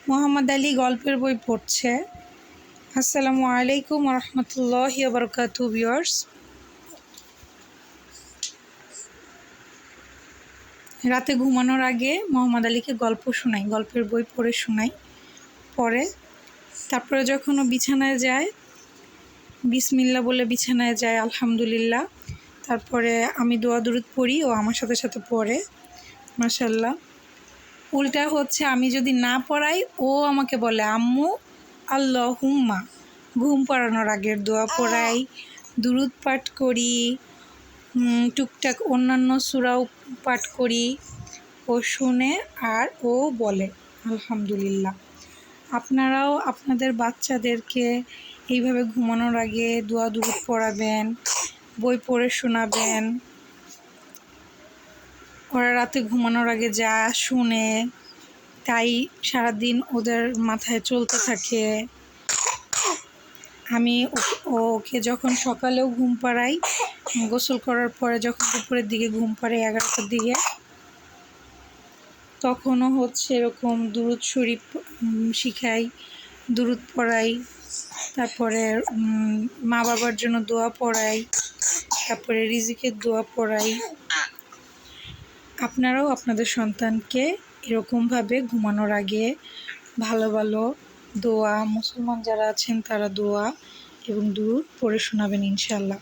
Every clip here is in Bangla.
মোহাম্মদ আলী গল্পের বই পড়ছে। আসসালামু আলাইকুম রহমতুল্লাহি ওয়া বারাকাতুহু ভিউয়ার্স। রাতে ঘুমানোর আগে মোহাম্মদ আলীকে গল্প শোনাই, গল্পের বই পড়ে শোনাই। তারপরে যখন ও বিছানায় যায়, বিসমিল্লাহ বলে বিছানায় যায়, আলহামদুলিল্লাহ। তারপরে আমি দোয়া দুরুদ পড়ি, ও আমার সাথে সাথে পড়ে। মাশাআল্লাহ। উল্টা হচ্ছে, আমি যদি না পড়াই ও আমাকে বলে আম্মু আল্লাহুম্মা। ঘুম পাড়ানোর আগের দোয়া পড়াই, দুরুদ পাঠ করি, টুকটাক অন্যান্য সূরাও পাঠ করি। ও শুনে আর ও বলে আলহামদুলিল্লাহ। আপনারাও আপনাদের বাচ্চাদেরকে এইভাবে ঘুমানোর আগে দোয়া দুরুদ পড়াবেন, বই পড়ে শোনাবেন। ওরা রাতে ঘুমানোর আগে যা শুনে তাই সারাদিন ওদের মাথায় চলতে থাকে। আমি ওকে যখন সকালেও ঘুম পাড়াই, গোসল করার পরে যখন দুপুরের দিকে ঘুম পাড়াই 11টার দিকে, তখনও হচ্ছে এরকম দুরুদ শরীফ শিখাই, দুরুদ পড়াই। তারপরে মা বাবার জন্য দোয়া পড়াই, তারপরে রিজিকের দোয়া পড়াই। আপনারাও আপনাদের সন্তানকে এরকমভাবে ঘুমানোর আগে ভালো ভালো দোয়া, মুসলমান যারা আছেন তারা দোয়া এবং দুরুদ পড়ে শোনাবেন ইনশাআল্লাহ।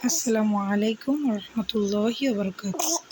আসসালামু আলাইকুম রহমতুল্লাহি ওয়া বারাকাতুহু।